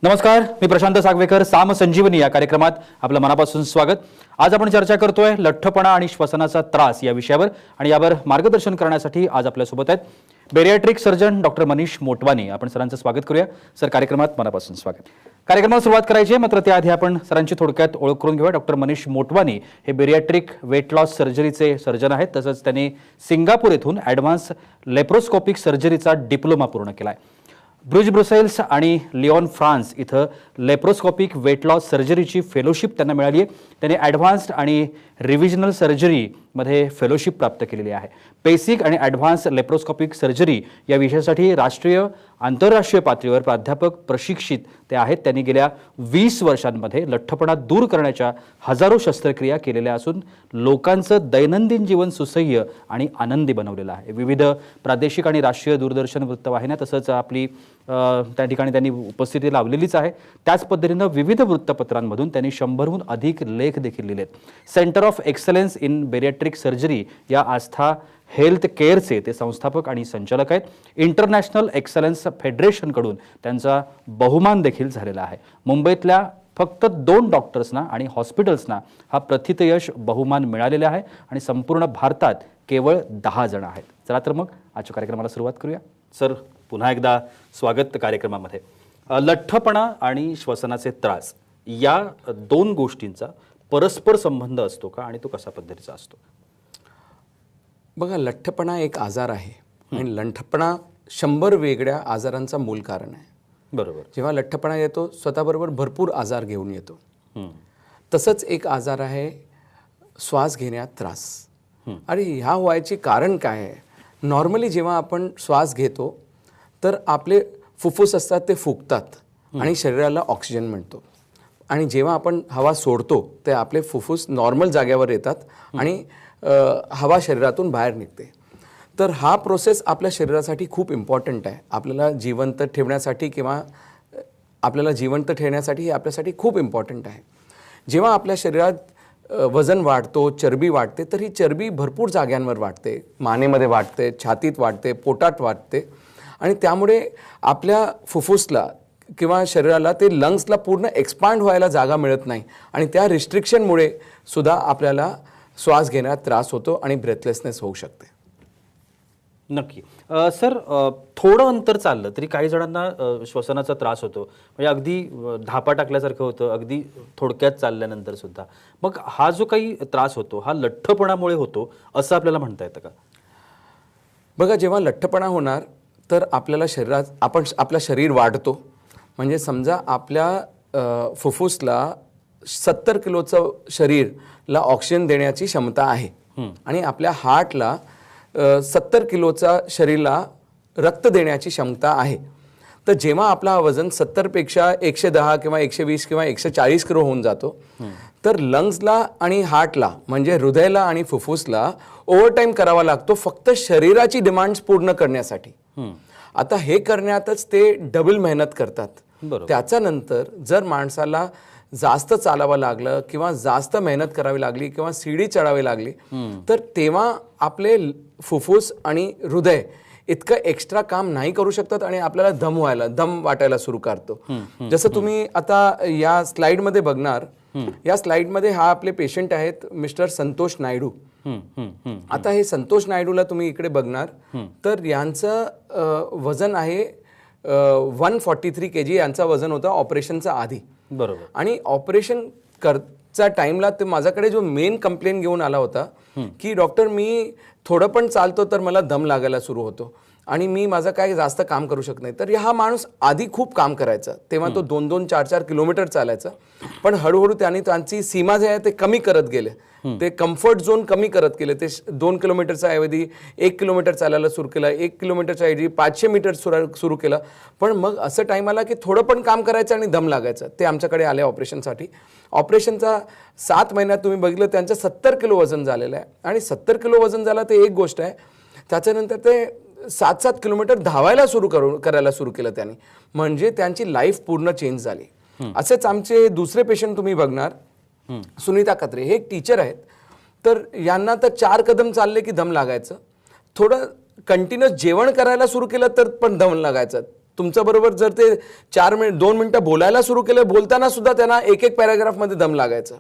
नमस्कार, मी प्रशांत सागवेकर. साम संजीवनी या कार्यक्रमात आपलं मनापासून स्वागत. आज आपण चर्चा करतोय लठ्ठपणा आणि श्वसनाचा त्रास या विषयावर आणि यावर मार्गदर्शन करण्यासाठी आज आपल्यासोबत आहेत bariatric surgeon doctor Manish Motwani. आपण सरांचं स्वागत करूया. सर, कार्यक्रमात मनापासून स्वागत. कार्यक्रमाला सुरुवात करायची आहे, मात्र त्याआधी आपण सरांची थोडक्यात ओळख करून घेऊया. डॉक्टर मनीष मोटवानी हे बेरियाट्रिक वेट लॉस सर्जरीचे सर्जन आहेत. तसंच त्यांनी सिंगापूर येथून ॲडव्हान्स लेप्रोस्कोपिक सर्जरीचा डिप्लोमा पूर्ण केला आहे. ब्रुज ब्रुसेल्स आणि लिओन फ्रान्स इथं लेप्रोस्कोपिक वेट लॉस सर्जरीची फेलोशिप त्यांना मिळाली आहे. त्यांनी ॲडव्हान्स्ड आणि रिव्हिजनल सर्जरीमध्ये फेलोशिप प्राप्त केलेली आहे. बेसिक आणि ॲडव्हान्स लेप्रोस्कोपिक सर्जरी या विषयासाठी राष्ट्रीय आंतरराष्ट्रीय पातळीवर प्राध्यापक प्रशिक्षित ते आहेत. त्यांनी गेल्या 20 वर्षांमध्ये लठ्ठपणा दूर करण्याच्या हजारो शस्त्रक्रिया केलेल्या असून लोकांचं दैनंदिन जीवन सुसह्य आणि आनंदी बनवलेलं आहे. विविध प्रादेशिक आणि राष्ट्रीय दूरदर्शन वृत्तवाहिन्या तसंच आपली त्या ठिकाणी त्यांनी उपस्थिती लावलेलीच आहे. त्याच पद्धतीनं विविध वृत्तपत्रांमधून त्यांनी 100हून अधिक लेख देखील लिहिलेत. Centre of excellence in bariatric surgery या आस्था हेल्थ केअरचे ते संस्थापक आणि संचालक आहेत. इंटरनॅशनल एक्सलन्स फेडरेशनकडून त्यांचा बहुमान देखील झालेला आहे. मुंबईतल्या फक्त 2 डॉक्टर्सना आणि हॉस्पिटल्सना हा प्रथितयश बहुमान मिळालेला आहे आणि संपूर्ण भारतात केवळ 10 जण आहेत. चला तर मग आजच्या कार्यक्रमाला सुरुवात करूया. सर, पुन्हा एकदा स्वागत कार्यक्रमामध्ये. लठ्ठपणा आणि श्वसनाचे त्रास या 2 गोष्टींचा परस्पर संबंध असतो का आणि तो कशा पद्धतीचा असतो? बघा, लठ्ठपणा एक आजार आहे आणि लठ्ठपणा 100 वेगळ्या आजारांचा मूल कारण आहे. बरोबर. जेव्हा लठ्ठपणा येतो स्वतःबरोबर भरपूर आजार घेऊन येतो. तसंच एक आजार आहे श्वास घेण्यात त्रास. आणि ह्या व्हायचे कारण काय आहे? नॉर्मली जेव्हा आपण श्वास घेतो तर आपले फुफ्फुस असतात ते फुगतात आणि शरीराला ऑक्सिजन मिळतो. आणि जेव्हा आपण हवा सोडतो ते आपले फुफ्फुस नॉर्मल जागेवर येतात आणि हवा शरीरातून बाहेर निघते. तर हा प्रोसेस आपल्या शरीरासाठी खूप इम्पॉर्टंट आहे. आपल्याला जिवंत ठेवण्यासाठी किंवा हे आपल्यासाठी खूप इम्पॉर्टंट आहे. जेव्हा आपल्या शरीरात वजन वाढतो, चरबी वाढते, तर ही चरबी भरपूर जाग्यांवर वाढते. मानेमध्ये वाढते, छातीत वाढते, पोटात वाढते आणि त्यामुळे आपल्या फुफ्फुसला किंवा शरीराला ते लंग्सला पूर्ण एक्सपांड व्हायला जागा मिळत नाही आणि त्या रिस्ट्रिक्शनमुळे सुद्धा आपल्याला श्वास घेण्यात त्रास होतो आणि ब्रेथलेसनेस होऊ शकते. नक्की. सर, थोडं अंतर चाललं तरी काही जणांना श्वसनाचा त्रास होतो. म्हणजे अगदी धापा टाकल्यासारखं होतं, अगदी थोडक्यात चालल्यानंतर सुद्धा. मग हा जो काही त्रास होतो हा लठ्ठपणामुळे होतो असं आपल्याला म्हणता येतं का? बघा, जेव्हा लठ्ठपणा होणार तर आपल्याला आपलं शरीर वाढतो. म्हणजे समजा आपल्या फुफ्फुसला 70 किलोचं शरीरला ऑक्सिजन देण्याची क्षमता आहे आणि आपल्या हार्टला 70 किलोचा शरीराला रक्त देण्याची क्षमता आहे. तर जेव्हा आपला वजन 70पेक्षा 110 किंवा 120 किंवा 140 किलो होऊन जातो तर लंग्सला आणि हार्टला म्हणजे हृदयाला आणि फुफ्फुसला ओव्हरटाईम करावा लागतो फक्त शरीराची डिमांड्स पूर्ण करण्यासाठी. आता हे करण्यातच ते डबल मेहनत करतात. त्याच्यानंतर जर माणसाला जास्त चालावं लागलं किंवा जास्त मेहनत करावी लागली किंवा सीडी चढावी लागली तर तेव्हा आपले फुफ्फुस आणि हृदय इतकं एक्स्ट्रा काम नाही करू शकतात आणि आपल्याला दम वाटायला सुरू करतो. जसं तुम्ही आता या स्लाइडमध्ये बघणार, या स्लाइडमध्ये हा आपले पेशंट आहेत मिस्टर संतोष नायडू. आता हे संतोष नायडूला तुम्ही इकडे बघणार तर यांचं वजन आहे 143 kg यांचा वजन होता ऑपरेशनचा आधी. बरोबर. आणि ऑपरेशन करच्या टाइमला ते माझ्याकडे जो मेन कंप्लेंट घेऊन आला होता की डॉक्टर, मी थोडं पण चालतो तर मला दम लागायला सुरू होतो आणि मी माझं काय जास्त काम करू शकत नाही. तर हा माणूस आधी खूप काम करायचा, तेव्हा तो 2-2, 4-4 किलोमीटर चालायचा. पण हळूहळू त्याने त्यांची सीमा जे आहे ते कमी करत गेले, ते कम्फर्ट झोन कमी करत गेले. ते 2 किलोमीटरच्या ऐवजी 1 किलोमीटर चालायला सुरू केलं, 1 किलोमीटरच्या ऐवजी 500 मीटर सुरू केलं. पण मग असं टाईम आला की थोडं पण काम करायचं आणि दम लागायचं. ते आमच्याकडे आले ऑपरेशनसाठी. ऑपरेशनचा 7 महिन्यात तुम्ही बघितलं त्यांचं 70 किलो वजन झालेलं आहे. आणि 70 किलो वजन झालं ते एक गोष्ट आहे, त्याच्यानंतर ते 7-7 किलोमीटर धावायला करायला सुरू केलं त्यांनी. म्हणजे त्यांची लाईफ पूर्ण चेंज झाली. असेच आमचे दुसरे पेशंट तुम्ही बघणार, सुनीता कत्रे, हे एक टीचर आहेत. तर यांना तर 4 कदम चालले की दम लागायचं. थोडं कंटिन्युअस जेवण करायला सुरू केलं तर पण दम लागायचं. तुमच्याबरोबर जर ते 2 मिनिटं बोलायला सुरू केलं, बोलताना सुद्धा त्यांना एक पॅराग्राफमध्ये दम लागायचं.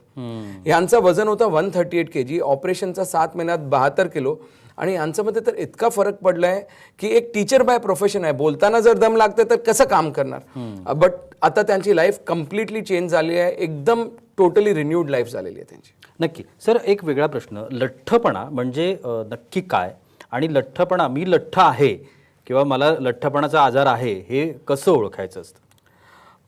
यांचं वजन होतं 138 kg, ऑपरेशनचा 7 महिन्यात 72 किलो. आणि यांच्यामध्ये तर इतका फरक पडलाय की एक टीचर बाय प्रोफेशन आहे, बोलताना जर दम लागते तर कसं काम करणार. बट आता त्यांची लाईफ कम्प्लिटली चेंज झाली आहे, एकदम टोटली रिन्यूड लाईफ झालेली आहे त्यांची. नक्की. सर, एक वेगळा प्रश्न, लठ्ठपणा म्हणजे नक्की काय, आणि लठ्ठपणा, मी लठ्ठ आहे किंवा मला लठ्ठपणाचा आजार आहे, हे कसं ओळखायचं असतं?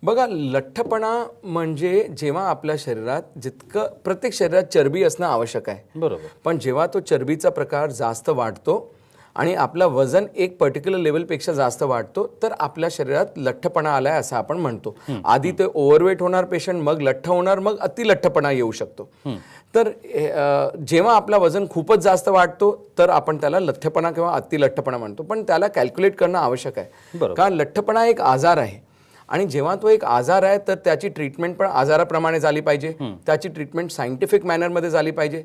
बघा, लठ्ठपणा म्हणजे जेव्हा आपल्या शरीरात जितकं, प्रत्येक शरीरात चरबी असणं आवश्यक आहे, बरोबर, पण जेव्हा तो चरबीचा प्रकार जास्त वाढतो आणि आपलं वजन एक पर्टिक्युलर लेवलपेक्षा जास्त वाढतो, तर आपल्या शरीरात लठ्ठपणा आलाय असं आपण म्हणतो. आधी ते ओव्हरवेट होणार पेशंट, मग लठ्ठ होणार, मग अतिलठ्ठपणा येऊ शकतो. तर जेव्हा आपला वजन खूपच जास्त वाढतो तर आपण त्याला लठ्ठपणा किंवा अतिलठ्ठपणा म्हणतो, पण त्याला कॅल्क्युलेट करणं आवश्यक आहे. कारण लठ्ठपणा एक आजार आहे, आणि जेव्हा तो एक आजार आहे तर त्याची ट्रीटमेंट पण आजाराप्रमाणे झाली पाहिजे. त्याची ट्रीटमेंट सायंटिफिक मॅनरमध्ये झाली पाहिजे.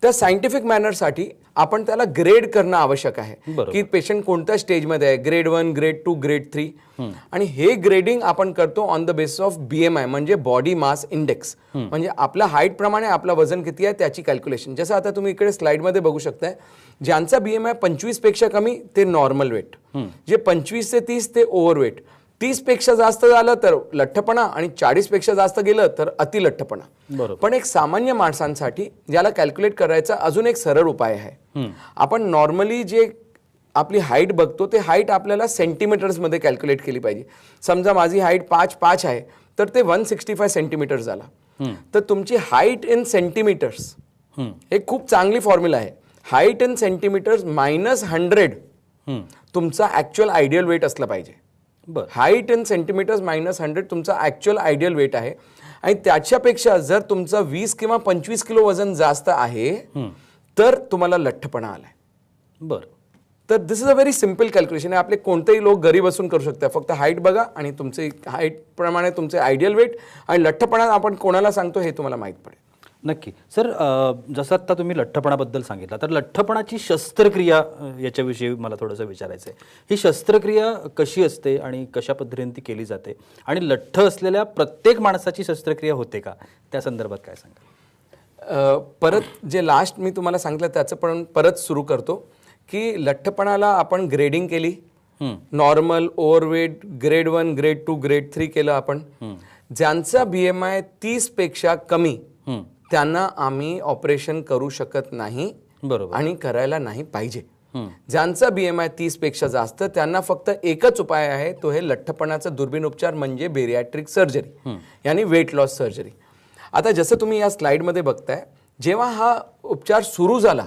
त्या सायंटिफिक मॅनरसाठी आपण त्याला ग्रेड करणं आवश्यक आहे की पेशंट कोणत्या स्टेजमध्ये आहे, ग्रेड 1, ग्रेड 2, ग्रेड 3. आणि हे ग्रेडिंग आपण करतो on the basis of BMI, म्हणजे बॉडी मास इंडेक्स. म्हणजे आपल्या हाईट प्रमाणे आपलं वजन किती आहे त्याची कॅल्क्युलेशन. जसं आता तुम्ही इकडे स्लाइडमध्ये बघू शकताय, ज्यांचा BMI 25 पेक्षा कमी ते नॉर्मल वेट, जे 25 ते 30 ते ओव्हरवेट, 30 पेक्षा जास्त झालं तर लठ्ठपणा, आणि 40 पेक्षा जास्त गेलं तर अतिलठ्ठपणा. पण एक सामान्य माणसांसाठी ज्याला कॅल्क्युलेट करायचा अजून एक सरळ उपाय आहे. आपण नॉर्मली जे आपली हाईट बघतो ते हाईट आपल्याला सेंटीमीटर्समध्ये कॅल्क्युलेट केली पाहिजे. समजा माझी हाईट 5'5" आहे तर ते 165 सेंटीमीटर झाला. तर तुमची हाईट इन सेंटीमीटर्स, एक खूप चांगली फॉर्म्युला आहे. हाईट इन सेंटीमीटर्स -100 तुमचा ऍक्च्युअल आयडियल वेट असला पाहिजे. हाईट इन सेंटीमीटर्स -100 तुमचा ऍक्च्युअल आयडियल वेट आहे. आणि त्याच्यापेक्षा जर तुमचं 20 किंवा 25 किलो वजन जास्त आहे तर तुम्हाला लठ्ठपणा आलाय. बरं. तर this is a very simple calculation आहे. आपले कोणतेही लोक घरी बसून करू शकतात. फक्त हाईट बघा आणि तुमचे हाईट प्रमाणे तुमचे आयडियल वेट आणि लठ्ठपणा आपण कोणाला सांगतो हे तुम्हाला माहीत पडेल. नक्की. सर, जसं आत्ता तुम्ही लठ्ठपणाबद्दल सांगितलं, तर लठ्ठपणाची शस्त्रक्रिया याच्याविषयी मला थोडंसं विचारायचं आहे. ही शस्त्रक्रिया कशी असते आणि कशा पद्धतीने ती केली जाते, आणि लठ्ठ असलेल्या प्रत्येक माणसाची शस्त्रक्रिया होते का, त्या संदर्भात काय सांगा? परत जे लास्ट मी तुम्हाला सांगितलं त्याचं पण परत सुरू करतो की लठ्ठपणाला आपण ग्रेडिंग केली, normal, overweight, grade 1, grade 2, grade 3 केलं आपण. ज्यांचा BMI 30 पेक्षा कमी त्यांना आम्ही ऑपरेशन करू शकत नाही, बरोबर, आणि आणि करायला नाही पाहिजे. ज्यांचा BMI 30 पेक्षा जास्त त्यांना फक्त एकच उपाय आहे, तो हे लठ्ठपणाचा दुर्बीण उपचार म्हणजे बेरियाट्रिक सर्जरी, यानी वेट लॉस सर्जरी. आता जसं तुम्ही या स्लाइडमध्ये बघताय, जेव्हा हा उपचार सुरू झाला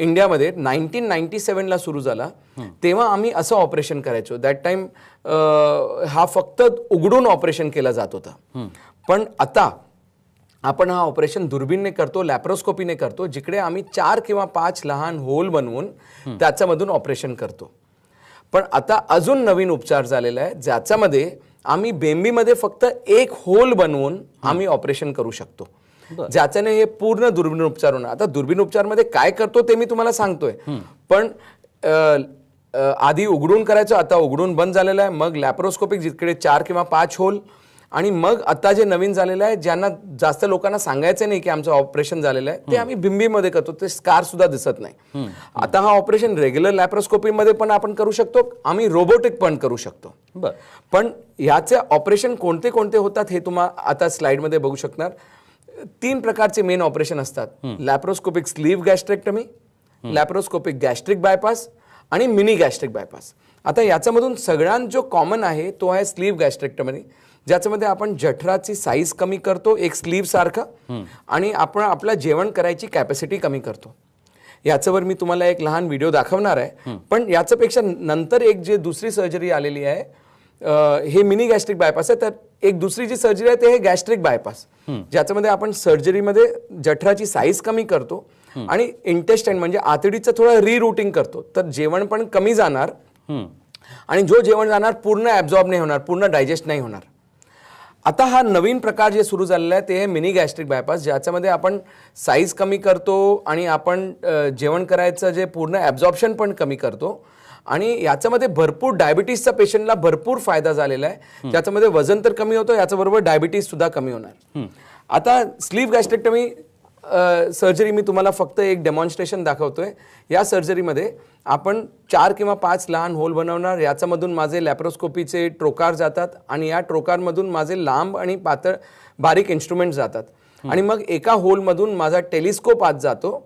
इंडियामध्ये 1997ला सुरू झाला, तेव्हा आम्ही असं ऑपरेशन करायचो. दॅट टाइम हा फक्त उघडून ऑपरेशन केला जात होता. पण आता आपण हा ऑपरेशन दुर्बीणने करतो, लॅप्रोस्कोपीने करतो, जिकडे आम्ही 4 किंवा 5 लहान होल बनवून त्याच्यामधून ऑपरेशन करतो. पण आता अजून नवीन उपचार झालेला आहे, ज्याच्यामध्ये आम्ही बेंबीमध्ये फक्त एक होल बनवून आम्ही ऑपरेशन करू शकतो, ज्याच्याने हे पूर्ण दुर्बीण उपचार होणार. आता दुर्बीण उपचारमध्ये काय करतो ते मी तुम्हाला सांगतोय, पण आधी उघडून करायचं, आता उघडून बंद झालेलं आहे. मग लॅप्रोस्कोपिक, जिकडे 4 किंवा 5 होल, आणि मग आता जे नवीन झालेलं आहे, ज्यांना जास्त लोकांना सांगायचं नाही की आमचं ऑपरेशन झालेलं आहे, ते आम्ही बिंबीमध्ये करतो. ते स्कार सुद्धा दिसत नाही. आता हा ऑपरेशन रेग्युलर लॅप्रोस्कोपीमध्ये पण आपण करू शकतो, आम्ही रोबोटिक पण करू शकतो. पण याचे ऑपरेशन कोणते कोणते होतात हे तुम्हाला आता स्लाइडमध्ये बघू शकणार. 3 प्रकारचे मेन ऑपरेशन असतात: laparoscopic sleeve gastrectomy, laparoscopic gastric bypass आणि मिनी गॅस्ट्रिक बायपास. आता याच्यामधून सगळ्यात जो कॉमन आहे तो आहे स्लीव्ह गॅस्ट्रेक्टमी, ज्याच्यामध्ये आपण जठराची साईज कमी करतो एक स्लीव्ह सारखं, आणि आपण आपलं जेवण करायची कॅपॅसिटी कमी करतो. याच्यावर मी तुम्हाला एक लहान व्हिडिओ दाखवणार आहे. पण याच्यापेक्षा नंतर एक जे दुसरी सर्जरी आलेली आहे, हे मिनी गॅस्ट्रिक बायपास आहे. तर एक दुसरी जी सर्जरी आहे ते हे गॅस्ट्रिक बायपास, ज्याच्यामध्ये आपण सर्जरीमध्ये जठराची साईज कमी करतो आणि इंटेस्टाईन म्हणजे आतडीचं थोडं रिरूटिंग करतो. तर जेवण पण कमी जाणार, आणि जो जेवण जाणार पूर्ण ॲब्झॉर्ब नाही होणार, पूर्ण डायजेस्ट नाही होणार. आता हा नवीन प्रकार जे सुरू झालेला आहे ते मिनी गॅस्ट्रिक बायपास, ज्याच्यामध्ये आपण साईज कमी करतो आणि आपण जेवण करायचं जे पूर्ण ॲब्झॉर्प्शन पण कमी करतो, आणि याच्यामध्ये भरपूर डायबिटीसचा पेशंटला भरपूर फायदा झालेला आहे. त्याच्यामध्ये वजन तर कमी होतं, याच्याबरोबर डायबिटीस सुद्धा कमी होणार. आता स्लीव्ह गॅस्ट्रेक्टमी सर्जरी मी तुम्हाला फक्त एक डेमॉन्स्ट्रेशन दाखवतोय. या सर्जरीमध्ये आपण 4 किंवा 5 लहान होल बनवणार. याच्यामधून माझे लॅप्रोस्कोपीचे ट्रोकार जातात आणि या ट्रोकारमधून माझे लांब आणि पातळ बारीक इन्स्ट्रुमेंट जातात आणि मग एका होलमधून माझा टेलिस्कोप आत जातो.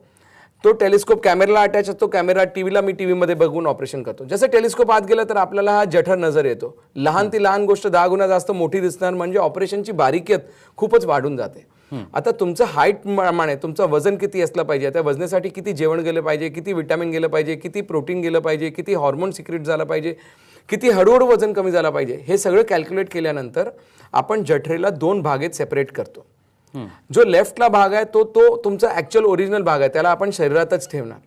तो टेलिस्कोप कॅमेराला अटॅच असतो. कॅमेरा टीव्हीला, मी टीव्हीमध्ये बघून ऑपरेशन करतो. जसं टेलिस्कोप आत गेलं तर आपल्याला हा जठर नजर येतो. लहान ती लहान गोष्ट 10 गुणा जास्त मोठी दिसणार, म्हणजे ऑपरेशनची बारीकीत खूपच वाढून जाते. आता तुमचं हाईट प्रमाणे तुमचं वजन किती असलं पाहिजे, त्या वजनासाठी किती जेवण गेलं पाहिजे, किती विटॅमिन गेलं पाहिजे, किती प्रोटीन गेलं पाहिजे, किती हॉर्मोन सिक्रेट झालं पाहिजे, किती हळूहळू वजन कमी झालं पाहिजे, हे सगळं कॅल्क्युलेट केल्यानंतर आपण जठरेला 2 भागेत सेपरेट करतो. जो लेफ्टला भाग आहे तो तुमचा ॲक्च्युअल ओरिजिनल भाग आहे, त्याला आपण शरीरातच ठेवणार.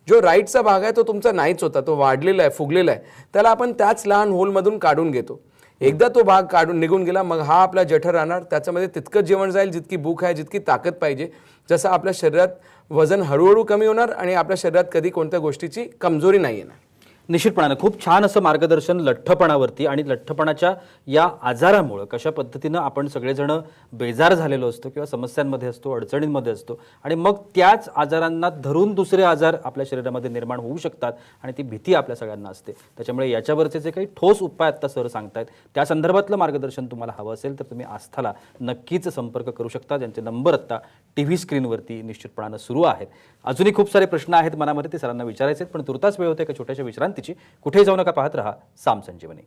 जो राईटचा भाग आहे तो तुमचा नाहीच होता, तो वाढलेला आहे, फुगलेला आहे, त्याला आपण त्याच लहान होलमधून काढून घेतो. एकदा तो भाग काढून निघून गेला मग हा आपला जठर राहणार. त्याच्यामध्ये तितकं जेवण जाईल जितकी भूक आहे, जितकी ताकद पाहिजे. जसं आपल्या शरीरात वजन हळूहळू कमी होणार आणि आपल्या शरीरात कधी कोणत्या गोष्टीची कमजोरी नाही येणार. निश्चितपणानं खूप छान असं मार्गदर्शन लठ्ठपणावरती आणि लठ्ठपणाच्या या आजारामुळे कशा पद्धतीनं आपण सगळेजण बेजार झालेलो असतो किंवा समस्यांमध्ये असतो, अडचणींमध्ये असतो आणि मग त्याच आजारांना धरून दुसरे आजार आपल्या शरीरामध्ये निर्माण होऊ शकतात आणि ती भीती आपल्या सगळ्यांना असते. त्याच्यामुळे याच्यावरचे जे काही ठोस उपाय आत्ता सर सांगतायत त्या संदर्भातलं मार्गदर्शन तुम्हाला हवं असेल तर तुम्ही आस्थाला नक्कीच संपर्क करू शकता, ज्यांचे नंबर आत्ता टीव्ही स्क्रीनवरती निश्चितपणानं सुरू आहेत. अजूनही खूप सारे प्रश्न आहेत मनामध्ये, ते सरांना विचारायचे आहेत, पण तुर्तास वेळ होते एका छोट्याशा विश्रांतीची. कुठेही जाऊ नका, पाहत रहा साम संजीवनी.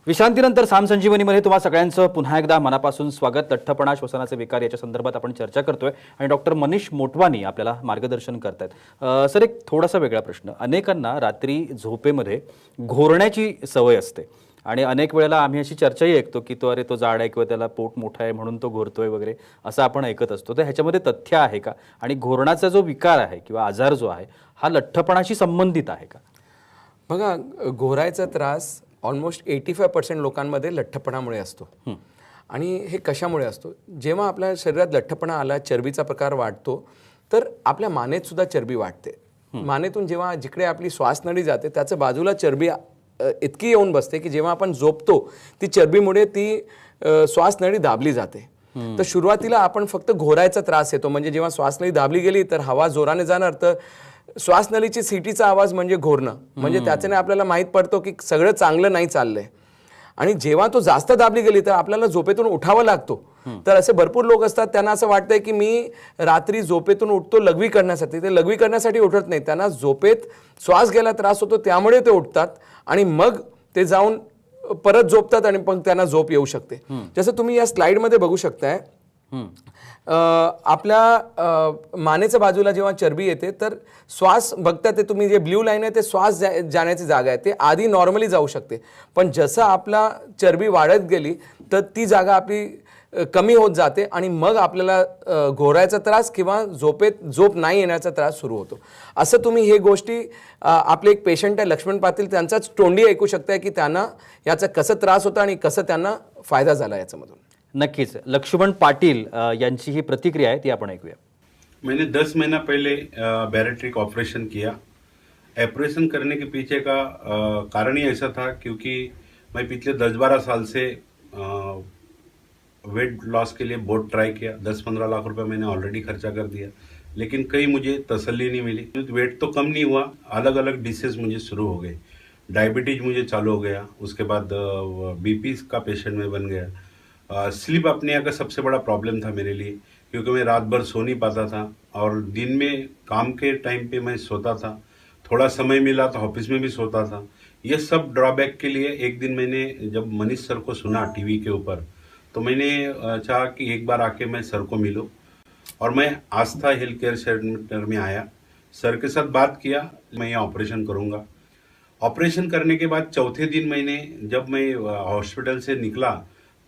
विश्रांतीनंतर साम संजीवनीमध्ये तुम्हा सगळ्यांचं पुन्हा एकदा मनापासून स्वागत. लठ्ठपणा, श्वसनाचे विकार याच्या संदर्भात आपण चर्चा करतोय आणि डॉक्टर मनीष मोटवानी आपल्याला मार्गदर्शन करतायत. सर, एक थोडासा वेगळा प्रश्न. अनेकांना रात्री झोपेमध्ये घोरण्याची सवय असते आणि अनेक वेळेला आम्ही अशी चर्चाही ऐकतो की तो जाड आहे किंवा त्याला पोट मोठं आहे म्हणून तो घोरतोय वगैरे, असं आपण ऐकत असतो. तर ह्याच्यामध्ये तथ्य आहे का? आणि घोरण्याचा जो विकार आहे किंवा आजार जो आहे हा लठ्ठपणाशी संबंधित आहे का? बघा, घोरायचा त्रास ऑलमोस्ट 85% लोकांमध्ये लठ्ठपणामुळे असतो. आणि हे कशामुळे असतो? जेव्हा आपल्या शरीरात लठ्ठपणा आला, चरबीचा प्रकार वाढतो, तर आपल्या मानेत सुद्धा चरबी वाढते. मानेतून जेव्हा जिकडे आपली श्वासनळी जाते त्याच्या बाजूला चरबी इतकी येऊन बसते की जेव्हा आपण झोपतो ती चरबीमुळे ती श्वासनळी दाबली जाते. तर सुरुवातीला आपण फक्त घोरायचा त्रास येतो, म्हणजे जेव्हा श्वासनळी दाबली गेली तर हवा जोराने जाणार, तर श्वासनळीची सीटीचा आवाज म्हणजे घोरणं, म्हणजे त्याच्याने आपल्याला माहीत पडतो की सगळं चांगलं नाही चाललंय. आणि जेव्हा तो जास्त दाबली गेली तर आपल्याला झोपेतून उठावं लागतो. तर असे भरपूर लोक असतात, त्यांना असं वाटतंय की मी रात्री झोपेतून उठतो लघवी करण्यासाठी. ते लघवी करण्यासाठी उठत नाही, त्यांना झोपेत श्वास घ्यायला त्रास होतो त्यामुळे ते उठतात आणि मग ते जाऊन परत झोपतात आणि मग त्यांना झोप येऊ शकते. जसं तुम्ही या स्लाइडमध्ये बघू शकताय, आपल्या मानेच्या बाजूला जेव्हा चरबी येते तर श्वास बघता ते तुम्ही जे ब्ल्यू लाईन आहे ते श्वास जाण्याची जागा आहे. ते आधी नॉर्मली जाऊ शकते, पण जसं आपला चरबी वाढत गेली तर ती जागा आपली कमी होत जाते आणि मग आपल्याला घोरायचा त्रास किंवा झोप नाही येण्याचा त्रास सुरू होतो. असं तुम्ही हे गोष्टी आपले एक पेशंट आहे लक्ष्मण पाटील, त्यांचाच तोंडी ऐकू शकताय की त्यांना याचा कसं त्रास होता आणि कसं त्यांना फायदा झाला याच्यामधून. नक्कीच लक्ष्मण पाटील यांची ही प्रतिक्रिया आहे, ती आपण ऐकूया. मैंने 10 महीना पहले बैरेट्रिक ऑपरेशन किया. ऑपरेशन करने के पीछे का कारण ही ऐसा था क्योंकि मैं पिछले 10-12 साल से वेट लॉस के लिए बहुत ट्राई किया. 10-15 लाख रुपए मैंने ऑलरेडी खर्चा कर दिया, लेकिन कहीं मुझे तसल्ली नहीं मिली. वेट तो कम नहीं हुआ, अलग अलग डिसीज मुझे शुरू हो गए. डायबिटीज मुझे चालू हो गया, उसके बाद बीपी का पेशेंट में बन गया. स्लीप अपनिया का सबसे बड़ा प्रॉब्लम था मेरे लिए, क्योंकि मैं रात भर सो नहीं पाता था और दिन में काम के टाइम पे मैं सोता था, थोड़ा समय मिला तो ऑफिस में भी सोता था. ये सब ड्रॉबैक के लिए एक दिन मैंने जब मनीष सर को सुना टीवी के ऊपर, तो मैंने चाहा कि एक बार आके मैं सर को मिलूं और मैं आस्था हेल्थ केयर सेंटर में आया. सर के साथ बात किया, मैं ये ऑपरेशन करूँगा. ऑपरेशन करने के बाद चौथे दिन जब मैं हॉस्पिटल से निकला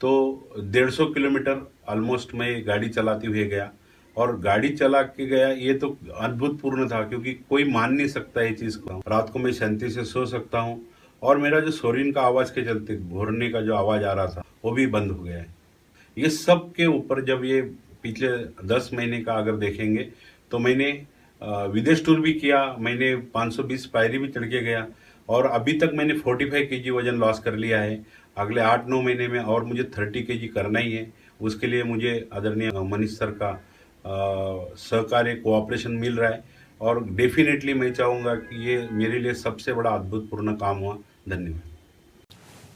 तो 150 किलोमीटर ऑलमोस्ट मैं गाड़ी चलाते हुए गया. और गाड़ी चला के गया, ये तो अद्भुतपूर्ण था क्योंकि कोई मान नहीं सकता ये चीज़ को. रात को मैं शांति से सो सकता हूँ और मेरा जो शोरीन का आवाज़ के चलते घोरने का जो आवाज़ आ रहा था वो भी बंद हो गया है. ये सब के ऊपर जब ये पिछले 10 महीने का अगर देखेंगे तो मैंने विदेश टूर भी किया, मैंने 520 पायरी भी चढ़ के गया और अभी तक मैंने 45 केजी वजन लॉस कर लिया है। अगले 8-9 महीने में और मुझे 30 केजी करना ही है। उसके लिए मुझे आदरणीय मनीष सर का सहकार्य कोऑपरेशन मिल रहा है और डेफिनेटली मैं चाहूँगा कि ये मेरे लिए सबसे बड़ा अद्भुतपूर्ण काम हुआ। धन्यवाद।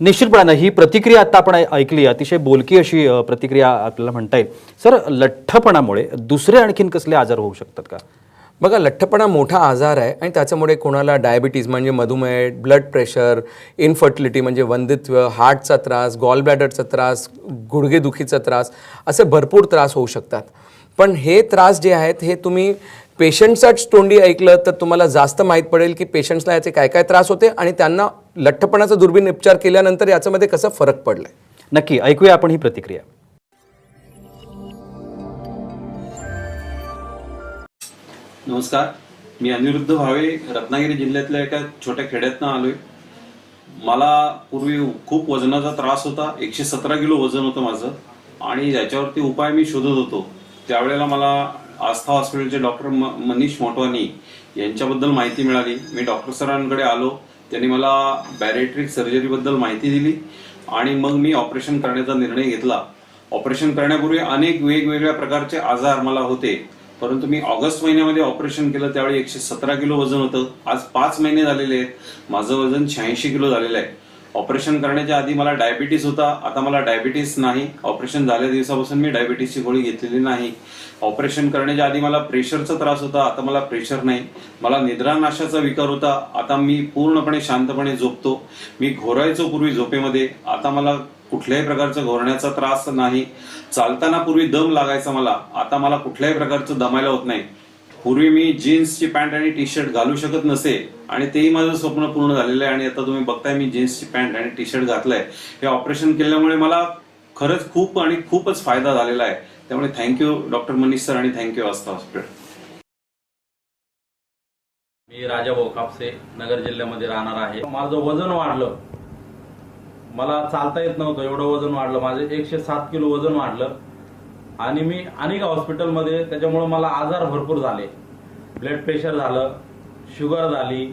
निश्चितपणानं ही प्रतिक्रिया आता आपण ऐकली, अतिशय बोलकी अशी प्रतिक्रिया आपल्याला म्हणता येईल. सर, लठ्ठपणामुळे दुसरे आणखीन कसले आजार होऊ शकतात का? बघा, लठ्ठपणा मोठा आजार आहे आणि त्याच्यामुळे कोणाला डायबिटीज म्हणजे मधुमेह, ब्लड प्रेशर, इनफर्टिलिटी म्हणजे वंदित्व, हार्टचा त्रास, गॉल ब्लॅडरचा त्रास, गुडघेदुखीचा त्रास, असे भरपूर त्रास होऊ शकतात. पण हे त्रास जे आहेत हे तुम्ही पेशंटचाच तोंडी ऐकलं तर तुम्हाला जास्त माहीत पडेल की पेशंट्सला याचे काय काय त्रास होते आणि त्यांना लठ्ठपणाचा दुर्बीण उपचार केल्यानंतर याच्यामध्ये कसा फरक पडलाय. नक्की ऐकूया आपण ही प्रतिक्रिया. नमस्कार, मी अनिरुद्ध भावे रत्नागिरी जिल्ह्यातल्या एका छोट्या खेड्यातनं आलोय. मला पूर्वी खूप वजनाचा त्रास होता. 117 किलो वजन होतं माझं आणि याच्यावरती उपाय मी शोधत होतो. त्यावेळेला मला आस्था हॉस्पिटलचे डॉक्टर मनीष मोटवानी यांच्याबद्दल माहिती मिळाली. मी डॉक्टर सरांकडे आलो. त्यांनी मला बॅरेट्रिक सर्जरीबद्दल माहिती दिली आणि मग मी ऑपरेशन करण्याचा निर्णय घेतला. ऑपरेशन करण्यापूर्वी अनेक वेगवेगळ्या प्रकारचे आजार मला होते, परंतु मी ऑगस्ट महिन्यामध्ये ऑपरेशन केलं त्यावेळी 117 किलो वजन होतं. आज 5 महिने झालेले आहेत, माझं वजन 86 किलो झालेलं आहे. ऑपरेशन करण्याच्या आधी मला डायबिटीस होता, आता मला डायबिटीस नाही. ऑपरेशन झाल्या दिवसापासून मी डायबिटीसची गोळी घेतलेली नाही. ऑपरेशन करण्याच्या आधी मला प्रेशरचा त्रास होता, आता मला प्रेशर नाही. मला निद्रानाशाचा विकार होता, आता मी पूर्णपणे शांतपणे झोपतो. मी घोरायचो पूर्वी झोपेमध्ये, आता मला कुठल्याही प्रकारचा घोरण्याचा त्रास नाही. चालताना पूर्वी दम लागायचा मला, आता मला कुठल्याही प्रकारचं दमायला होत नाही. पूर्वी मी जीन्सची पॅन्ट आणि टी शर्ट घालू शकत नसे आणि तेही माझं स्वप्न पूर्ण झालेलं आहे आणि आता तुम्ही बघताय मी जीन्सची पॅन्ट आणि टी शर्ट घातलंय. हे ऑपरेशन केल्यामुळे मला खरंच खूप आणि खूपच फायदा झालेला आहे. त्यामुळे थँक्यू डॉक्टर मनीष सर आणि थँक्यू आस्था हॉस्पिटल. मी राजा भाऊ कापसे, नगर जिल्ह्यामध्ये राहणार आहे. माझं वजन वाढलं, मला चालता येत नव्हतं, एवढं वजन वाढलं. माझे 107 किलो वजन वाढलं आणि मी अनेक हॉस्पिटलमध्ये, त्याच्यामुळे मला आजार भरपूर झाले. ब्लड प्रेशर झालं, शुगर झाली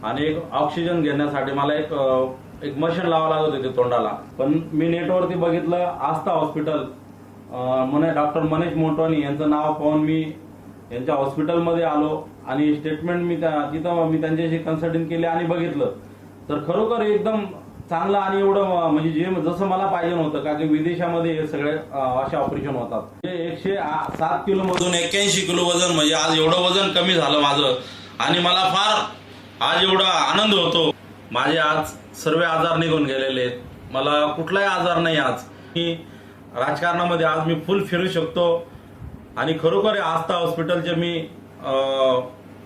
आणि एक ऑक्सिजन घेण्यासाठी मला एक मशीन लावावं लागत होते तोंडाला. पण मी नेटवरती बघितलं आस्था हॉस्पिटल, म्हणे डॉक्टर मनीष मोटवानी यांचं नाव पाहून मी यांच्या हॉस्पिटलमध्ये आलो आणि स्टेटमेंट तिथं मी त्यांच्याशी कन्सल्टिंग केली आणि बघितलं तर खरोखर एकदम चांगलं आणि एवढं म्हणजे जसं मला पाहिजे नव्हतं. का की विदेशामध्ये हे सगळे असे ऑपरेशन होतात. 107 किलो मधून 81 किलो वजन, म्हणजे आज एवढं वजन कमी झालं माझं आणि मला फार आज एवढा आनंद होतो. माझे आज सर्व आजार निघून गेलेले आहेत, मला कुठलाही आजार नाही. आज मी राजकारणामध्ये आज मी फुल फिरू शकतो आणि खरोखर आस्था हॉस्पिटलचे मी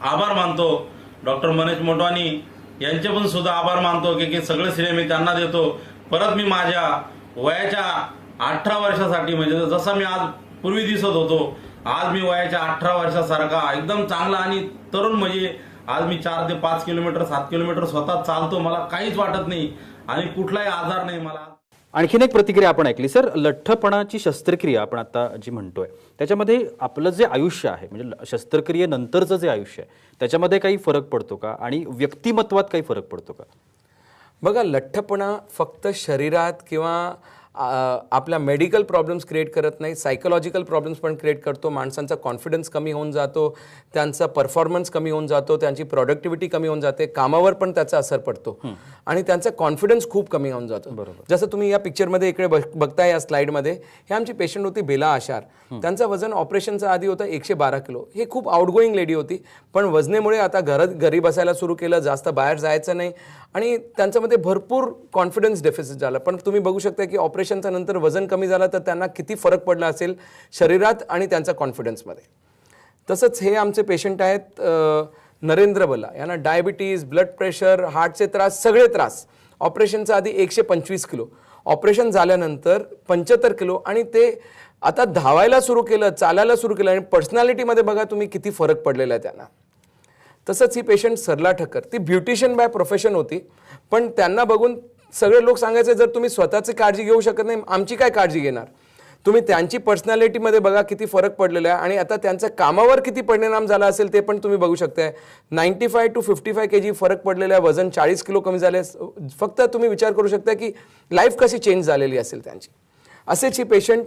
आभार मानतो. डॉक्टर मनीष मोटवानी यांचे पण सुद्धा आभार मानतो की सगळे श्रेय मी त्यांना देतो. परत मी माझ्या वयाच्या 18 वर्षासाठी, म्हणजे जसा मी आज पूर्वी दिसत होतो, आज मी वयाच्या 18 वर्षासारखा एकदम चांगला आणि तरुण, म्हणजे आज मी 4 ते 5 किलोमीटर 7 किलोमीटर स्वतः चालतो. मला काहीच वाटत नाही आणि कुठलाही आजार नाही मला. आणखीन एक प्रतिक्रिया आपण ऐकली. सर, लठ्ठपणाची शस्त्रक्रिया आपण आता जी म्हणतोय त्याच्यामध्ये आपलं जे आयुष्य आहे, म्हणजे शस्त्रक्रियेनंतरचं जे आयुष्य आहे त्याच्यामध्ये काही फरक पडतो का आणि व्यक्तिमत्वात काही फरक पडतो का? बघा, लठ्ठपणा फक्त शरीरात किंवा आपल्या मेडिकल प्रॉब्लेम्स क्रिएट करत नाही, सायकोलॉजिकल प्रॉब्लेम्स पण क्रिएट करतो. माणसांचा कॉन्फिडन्स कमी होऊन जातो, त्यांचा परफॉर्मन्स कमी होऊन जातो, त्यांची प्रोडक्टिव्हिटी कमी होऊन जाते, कामावर पण त्याचा असर पडतो आणि त्यांचा कॉन्फिडन्स खूप कमी होऊन जातो. जसं तुम्ही या पिक्चरमध्ये इकडे बघताय या स्लाइडमध्ये, हे आमची पेशंट होती बेला आशार. त्यांचं वजन ऑपरेशनच्या आधी होतं 112 किलो. हे खूप आउटगोईंग लेडी होती, पण वजनेमुळे आता घरी बसायला सुरू केलं, जास्त बाहेर जायचं नाही आणि त्यांच्यामध्ये भरपूर कॉन्फिडन्स डेफिसिट झाला. पण तुम्ही बघू शकता की ऑपरेशनच्या नंतर वजन कमी झालं तर त्यांना किती फरक पडला असेल शरीरात आणि त्यांच्या कॉन्फिडन्समध्ये. तसंच हे आमचे पेशंट आहेत नरेंद्र बला. यांना डायबिटीज, ब्लड प्रेशर, हार्टचे त्रास, सगळे त्रास. ऑपरेशनच्या आधी 125 किलो, ऑपरेशन झाल्यानंतर 75 किलो आणि ते आता धावायला सुरू केलं, चालायला सुरू केलं आणि पर्सनॅलिटीमध्ये बघा तुम्ही किती फरक पडलेला आहे त्यांना. तसंच ही पेशंट सरला ठक्कर, ती ब्युटिशियन बाय प्रोफेशन होती, पण त्यांना बघून सगळे लोक सांगायचे जर तुम्ही स्वतःची काळजी घेऊ शकत नाही, आमची काय काळजी घेणार. तुम्ही त्यांची पर्सनॅलिटीमध्ये बघा किती फरक पडलेला आहे आणि आता त्यांच्या कामावर किती परिणाम झाला असेल ते पण तुम्ही बघू शकताय. 95 to 55 kg फरक पडलेला आहे, वजन 40 किलो कमी झाले. फक्त तुम्ही विचार करू शकता की लाईफ कशी चेंज झालेली असेल त्यांची. असेच ही पेशंट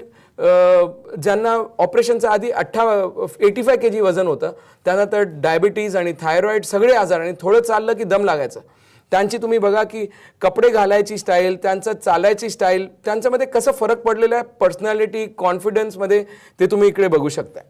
ज्यांना ऑपरेशनच्या आधी 85 kg वजन होतं, त्यांना तर डायबिटीज आणि थायरॉईड सगळे आजार आणि थोडं चाललं की दम लागायचं. त्यांची तुम्ही बघा की कपडे घालायची स्टाईल, त्यांचं चालायची स्टाईल, त्यांच्यामध्ये कसं फरक पडलेला आहे पर्सनॅलिटी कॉन्फिडन्समध्ये ते तुम्ही इकडे बघू शकताय.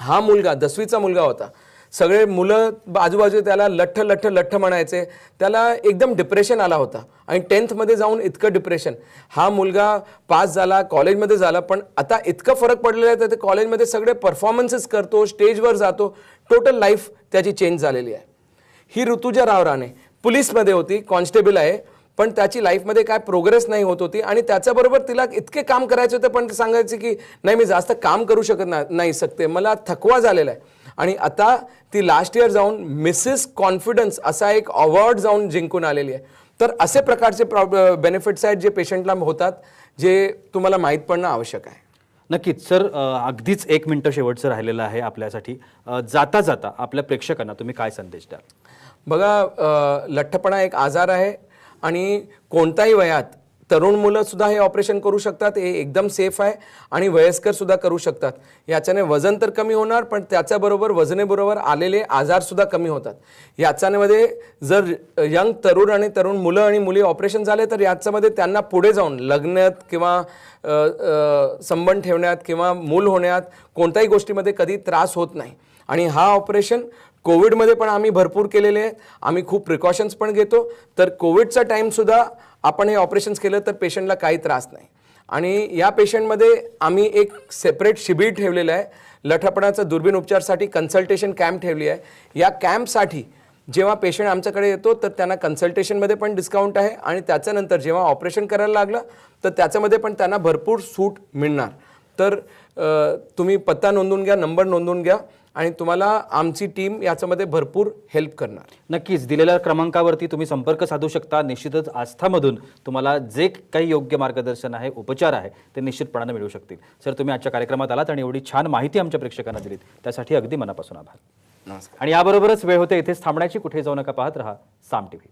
हा मुलगा 10वीचा मुलगा होता. सगळे मुलं आजूबाजू त्याला लठ्ठ लठ्ठ लठ्ठ म्हणायचे. त्याला एकदम डिप्रेशन आला होता आणि 10th मध्ये जाऊन इतकं डिप्रेशन. हा मुलगा पास झाला, कॉलेजमध्ये झाला, पण आता इतकं फरक पडलेला आहे तर ते कॉलेजमध्ये सगळे परफॉर्मन्सेस करतो, स्टेजवर जातो. टोटल लाईफ त्याची चेंज झालेली आहे. ही ऋतुजा राव राणे पोलीसमध्ये होती, कॉन्स्टेबल आहे, पण त्याची लाईफमध्ये काय प्रोग्रेस नाही होत होती आणि त्याच्याबरोबर तिला इतके काम करायचे होते पण ते सांगायचे की नाही मी जास्त काम करू शकत नाही शकते, मला थकवा झालेला आहे. आणि आता ती लास्ट इयर जाऊन मिसेस कॉन्फिडन्स असा एक अवॉर्ड जाऊन जिंकून आलेली आहे. तर असे प्रकारचे बेनिफिट्स आहेत जे पेशंटला होतात, जे तुम्हाला माहीत पडणं आवश्यक आहे. नक्कीच सर. अगदीच 1 मिनिटं शेवटचं राहिलेलं आहे आपल्यासाठी. जाता जाता आपल्या प्रेक्षकांना तुम्ही काय संदेश द्याल? बघा, लठ्ठपणा एक आजार आहे आणि कोणत्याही वयात तरुण मुलं सुद्धा हे ऑपरेशन करू शकतात. हे एकदम सेफ आहे आणि वयस्कर सुद्धा करू शकतात. याच्याने वजन तर कमी होणार, पण त्याच्याबरोबर वजनेबरोबर आलेले आजार सुद्धा कमी होतात. याच्यामध्ये जर यंग तरुण आणि तरुण मुलं आणि मुली ऑपरेशन झाले तर याच्यामध्ये त्यांना पुढे जाऊन लग्नात किंवा संबंध ठेवण्यात किंवा मूल होण्यात कोणत्याही गोष्टीमध्ये कधी त्रास होत नाही. आणि हा ऑपरेशन कोविडमध्ये पण आम्ही भरपूर केलेले आहेत. आम्ही खूप प्रिकॉशन्स पण घेतो. तर कोविडचा टाईमसुद्धा आपण हे ऑपरेशन्स केलं तर पेशंटला काही त्रास नाही. आणि या पेशंटमध्ये आम्ही एक सेपरेट शिबिर ठेवलेलं आहे. लठ्ठपणाचा दुर्बीण उपचारसाठी कन्सल्टेशन कॅम्प ठेवली आहे. या कॅम्पसाठी जेव्हा पेशंट आमच्याकडे येतो तर त्यांना कन्सल्टेशनमध्ये पण डिस्काउंट आहे आणि त्याच्यानंतर जेव्हा ऑपरेशन करायला लागलं तर त्याच्यामध्ये पण त्यांना भरपूर सूट मिळणार. तर तुम्ही पत्ता नोंदवून घ्या, नंबर नोंदवून घ्या आणि तुम्हाला आमची टीम याच्यामध्ये भरपूर हेल्प करणार. नक्कीच दिलेल्या क्रमांकावरती तुम्ही संपर्क साधू शकता. निश्चितच आस्थामधून तुम्हाला जे काही योग्य मार्गदर्शन आहे, उपचार आहे ते निश्चितपणाने मिळू शकतील. सर, तुम्ही आजच्या कार्यक्रमात आलात आणि एवढी छान माहिती आमच्या प्रेक्षकांना दिलीत त्यासाठी अगदी मनापासून आभार. नमस्कार. आणि याबरोबरच वेळ होते इथेच थांबण्याची. कुठे जाऊ नका, पाहत रहा साम टीव्ही.